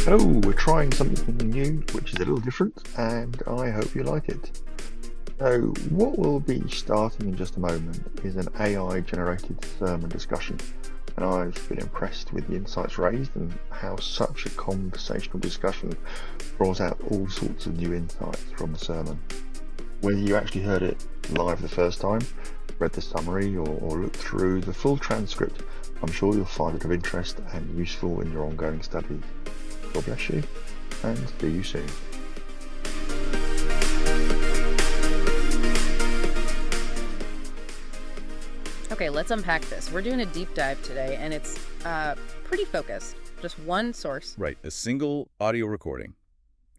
Hello, we're trying something new, which is a little different, and I hope you like it. So, what we'll be starting in just a moment is an AI-generated sermon discussion, and I've been impressed with the insights raised and how such a conversational discussion draws out all sorts of new insights from the sermon. Whether you actually heard it live the first time, read the summary, or looked through the full transcript, I'm sure you'll find it of interest and useful in your ongoing studies. God bless you, and see you soon. Okay, let's unpack this. We're doing a deep dive today, and it's pretty focused. Just one source. Right, a single audio recording.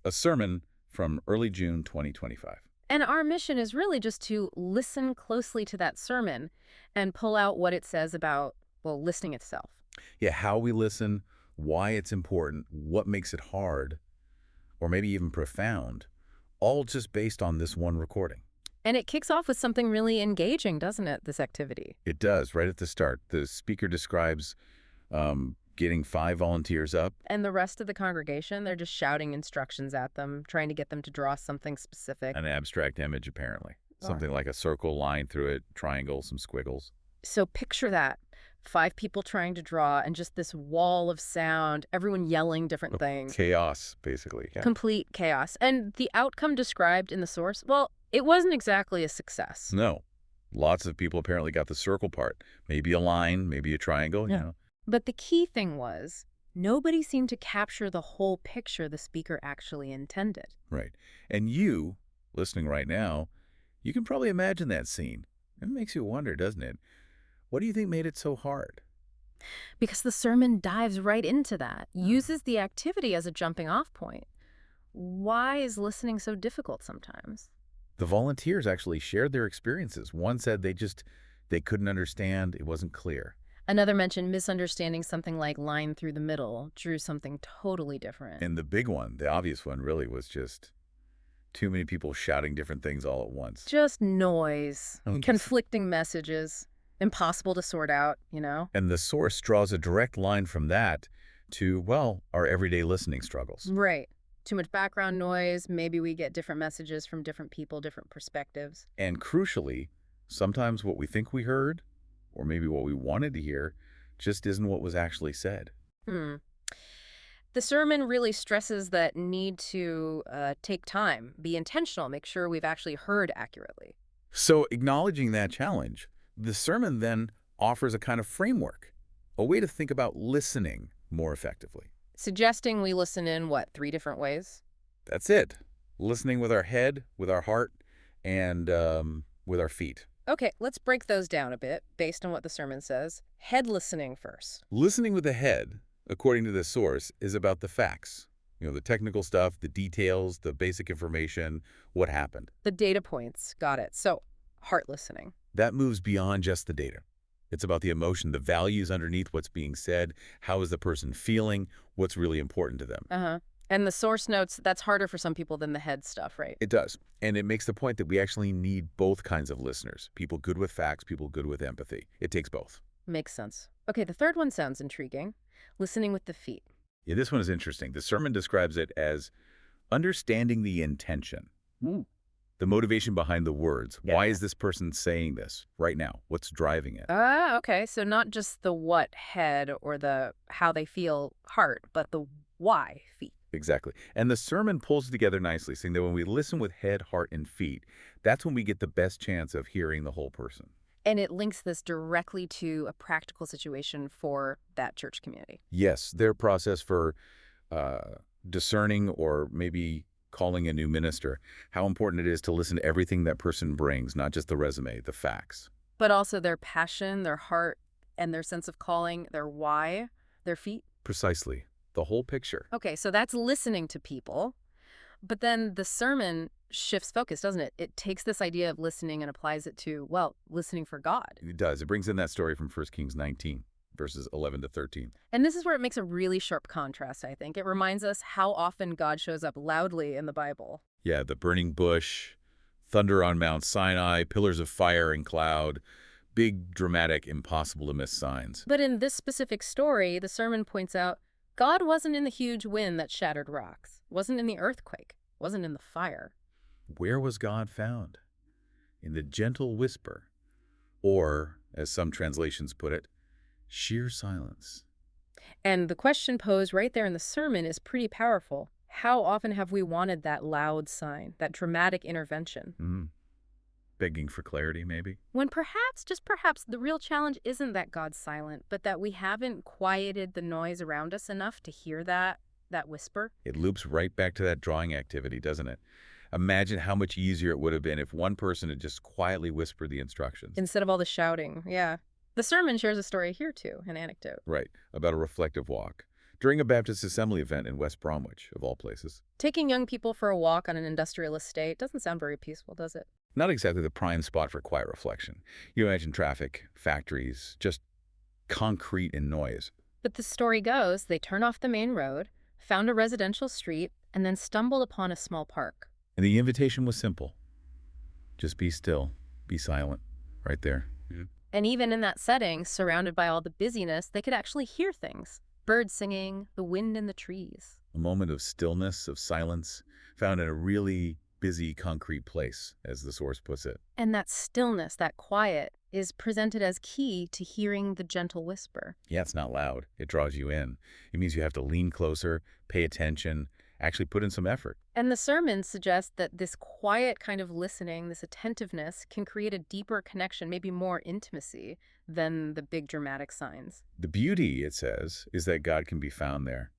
A sermon from early June 2025. And our mission is really just to listen closely to that sermon and pull out what it says about, well, listening itself. Yeah, how we listen, why it's important, what makes it hard, or maybe even profound, all just based on this one recording. And it kicks off with something really engaging, doesn't it, this activity? It does, right at the start. The speaker describes getting 5 volunteers up. And the rest of the congregation, they're just shouting instructions at them, trying to get them to draw something specific. An abstract image, apparently. Something like a circle, line through it, triangle, some squiggles. So picture that. 5 people trying to draw and just this wall of sound, everyone yelling different things. Chaos, basically. Yeah. Complete chaos. And the outcome described in the source, well, it wasn't exactly a success. No. Lots of people apparently got the circle part. Maybe a line, maybe a triangle, you know. But the key thing was, nobody seemed to capture the whole picture the speaker actually intended. Right. And you, listening right now, you can probably imagine that scene. It makes you wonder, doesn't it? What do you think made it so hard? Because the sermon dives right into that, uses the activity as a jumping off point. Why is listening so difficult sometimes? The volunteers actually shared their experiences. One said they couldn't understand, it wasn't clear. Another mentioned misunderstanding something like line through the middle, drew something totally different. And the big one, the obvious one, really was just too many people shouting different things all at once. Just noise, Okay. conflicting messages, impossible to sort out, you know? And the source draws a direct line from that to, well, our everyday listening struggles. Right. Too much background noise, maybe we get different messages from different people, different perspectives. And crucially, sometimes what we think we heard, or maybe what we wanted to hear, just isn't what was actually said. The sermon really stresses that need to take time, be intentional, make sure we've actually heard accurately. So acknowledging that challenge, the sermon then offers a kind of framework, a way to think about listening more effectively. Suggesting we listen in, 3 different ways? That's it. Listening with our head, with our heart, and with our feet. Okay, let's break those down a bit based on what the sermon says. Head listening first. Listening with the head, according to this source, is about the facts. You know, the technical stuff, the details, the basic information, what happened. The data points, got it. So, heart listening. That moves beyond just the data. It's about the emotion, the values underneath what's being said, how is the person feeling, what's really important to them. And the source notes that's harder for some people than the head stuff, right? It does. And it makes the point that we actually need both kinds of listeners, people good with facts, people good with empathy. It takes both. Makes sense. Okay, the third one sounds intriguing. Listening with the feet. Yeah, this one is interesting. The sermon describes it as understanding the intention, the motivation behind the words. Yeah. Why is this person saying this right now? What's driving it? Okay. So not just the what head or the how they feel heart, but the why feet. Exactly. And the sermon pulls it together nicely, saying that when we listen with head, heart, and feet, that's when we get the best chance of hearing the whole person. And it links this directly to a practical situation for that church community. Yes, their process for discerning or maybe calling a new minister, how important it is to listen to everything that person brings, not just the resume, the facts. But also their passion, their heart, and their sense of calling, their why, their feet. Precisely. The whole picture. Okay, so that's listening to people. But then the sermon shifts focus, doesn't it? It takes this idea of listening and applies it to, well, listening for God. It does. It brings in that story from 1 Kings 19, verses 11 to 13. And this is where it makes a really sharp contrast, I think. It reminds us how often God shows up loudly in the Bible. Yeah, the burning bush, thunder on Mount Sinai, pillars of fire and cloud, big, dramatic, impossible to miss signs. But in this specific story, the sermon points out, God wasn't in the huge wind that shattered rocks, wasn't in the earthquake, wasn't in the fire. Where was God found? In the gentle whisper, or, as some translations put it, sheer silence. And the question posed right there in the sermon is pretty powerful. How often have we wanted that loud sign, that dramatic intervention? Begging for clarity, maybe? When perhaps, just perhaps, the real challenge isn't that God's silent, but that we haven't quieted the noise around us enough to hear that whisper. It loops right back to that drawing activity, doesn't it? Imagine how much easier it would have been if one person had just quietly whispered the instructions. Instead of all the shouting, yeah. The sermon shares a story here too, an anecdote. Right, about a reflective walk. During a Baptist Assembly event in West Bromwich, of all places. Taking young people for a walk on an industrial estate doesn't sound very peaceful, does it? Not exactly the prime spot for quiet reflection. You imagine traffic, factories, just concrete and noise. But the story goes, they turned off the main road, found a residential street, and then stumbled upon a small park. And the invitation was simple. Just be still, be silent, right there. And even in that setting, surrounded by all the busyness, they could actually hear things. Birds singing, the wind in the trees. A moment of stillness, of silence, found in a really busy concrete place, as the source puts it. And that stillness, that quiet, is presented as key to hearing the gentle whisper. Yeah, it's not loud. It draws you in. It means you have to lean closer, pay attention, actually put in some effort. And the sermon suggests that this quiet kind of listening, this attentiveness, can create a deeper connection, maybe more intimacy than the big dramatic signs. The beauty, it says, is that God can be found there,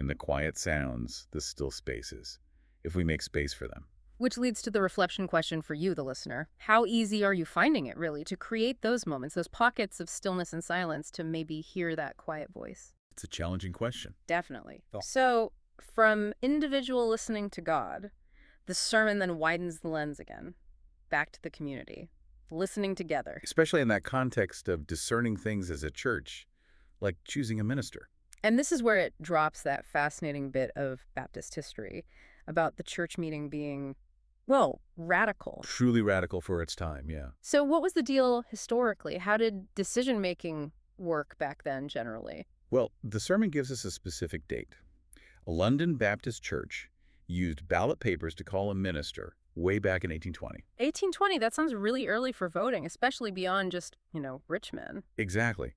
in the quiet sounds, the still spaces, if we make space for them. Which leads to the reflection question for you, the listener. How easy are you finding it, really, to create those moments, those pockets of stillness and silence to maybe hear that quiet voice? It's a challenging question. Definitely. Oh. So, from individual listening to God, the sermon then widens the lens again, back to the community, listening together. Especially in that context of discerning things as a church, like choosing a minister. And this is where it drops that fascinating bit of Baptist history about the church meeting being, well, radical. Truly radical for its time, yeah. So what was the deal historically? How did decision-making work back then, generally? Well, the sermon gives us a specific date. A London Baptist church used ballot papers to call a minister way back in 1820. 1820, that sounds really early for voting, especially beyond just, rich men. Exactly.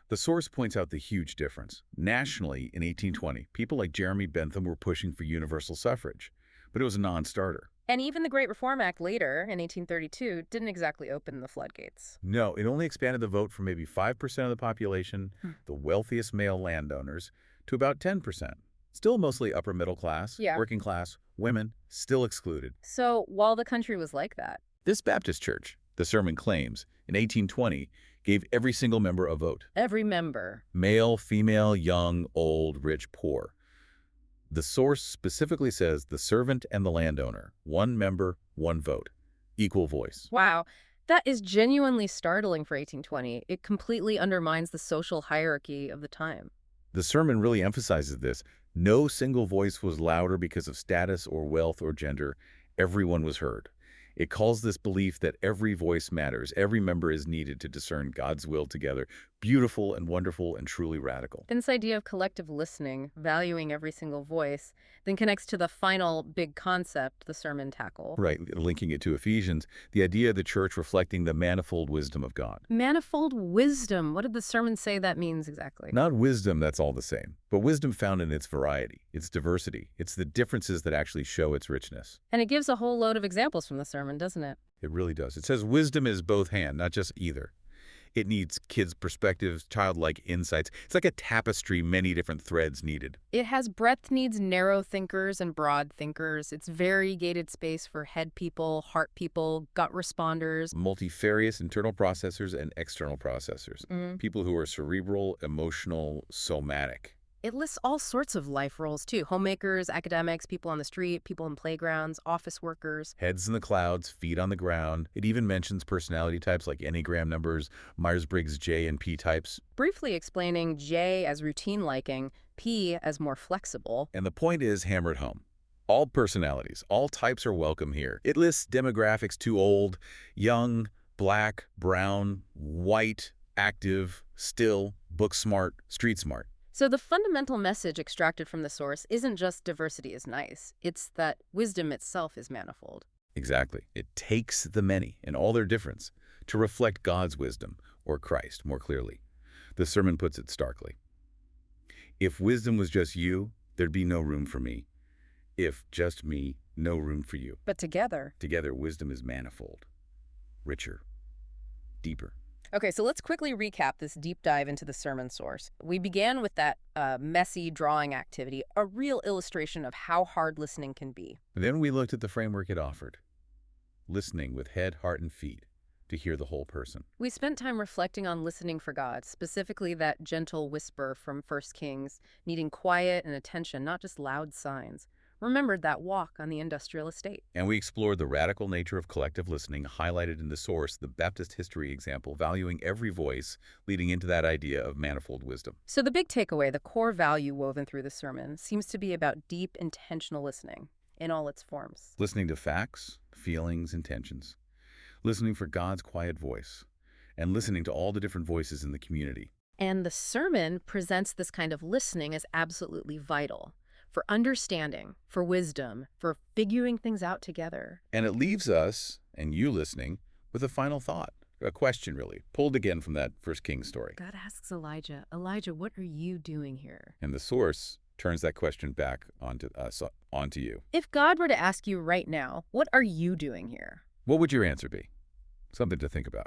The source points out the huge difference. Nationally, in 1820, people like Jeremy Bentham were pushing for universal suffrage, but it was a non-starter. And even the Great Reform Act later, in 1832, didn't exactly open the floodgates. No, it only expanded the vote from maybe 5% of the population, the wealthiest male landowners, to about 10%. Still mostly upper middle class, working class, women, still excluded. So while the country was like that, this Baptist church, the sermon claims, in 1820, gave every single member a vote. Every member. Male, female, young, old, rich, poor. The source specifically says the servant and the landowner, one member, one vote, equal voice. Wow. That is genuinely startling for 1820. It completely undermines the social hierarchy of the time. The sermon really emphasizes this. No single voice was louder because of status or wealth or gender. Everyone was heard. It calls this belief that every voice matters. Every member is needed to discern God's will together. Beautiful and wonderful and truly radical. And this idea of collective listening, valuing every single voice, then connects to the final big concept the sermon tackles. Right, linking it to Ephesians, the idea of the church reflecting the manifold wisdom of God. Manifold wisdom. What did the sermon say that means exactly? Not wisdom that's all the same, but wisdom found in its variety, its diversity. It's the differences that actually show its richness. And it gives a whole load of examples from the sermon, doesn't it? It really does. It says wisdom is both hand, not just either. It needs kids' perspectives, childlike insights. It's like a tapestry, many different threads needed. It has breadth needs narrow thinkers and broad thinkers. It's variegated space for head people, heart people, gut responders. Multifarious internal processors and external processors. People who are cerebral, emotional, somatic. It lists all sorts of life roles, too. Homemakers, academics, people on the street, people in playgrounds, office workers. Heads in the clouds, feet on the ground. It even mentions personality types like Enneagram numbers, Myers-Briggs J and P types. Briefly explaining J as routine-liking, P as more flexible. And the point is hammered home. All personalities, all types are welcome here. It lists demographics too old, young, black, brown, white, active, still, book smart, street smart. So the fundamental message extracted from the source isn't just diversity is nice, it's that wisdom itself is manifold. Exactly. It takes the many and all their difference to reflect God's wisdom, or Christ, more clearly. The sermon puts it starkly. If wisdom was just you, there'd be no room for me. If just me, no room for you. But together. Together, wisdom is manifold, richer, deeper. Okay, so let's quickly recap this deep dive into the sermon source. We began with that messy drawing activity, a real illustration of how hard listening can be. Then we looked at the framework it offered, listening with head, heart, and feet to hear the whole person. We spent time reflecting on listening for God, specifically that gentle whisper from 1 Kings, needing quiet and attention, not just loud signs. Remembered that walk on the industrial estate. And we explored the radical nature of collective listening highlighted in the source, the Baptist history example, valuing every voice, leading into that idea of manifold wisdom. So the big takeaway, the core value woven through the sermon, seems to be about deep, intentional listening in all its forms. Listening to facts, feelings, intentions. Listening for God's quiet voice. And listening to all the different voices in the community. And the sermon presents this kind of listening as absolutely vital for understanding, for wisdom, for figuring things out together. And it leaves us, and you listening, with a final thought, a question really, pulled again from that 1 Kings story. God asks Elijah, Elijah, what are you doing here? And the source turns that question back onto us, onto you. If God were to ask you right now, what are you doing here? What would your answer be? Something to think about.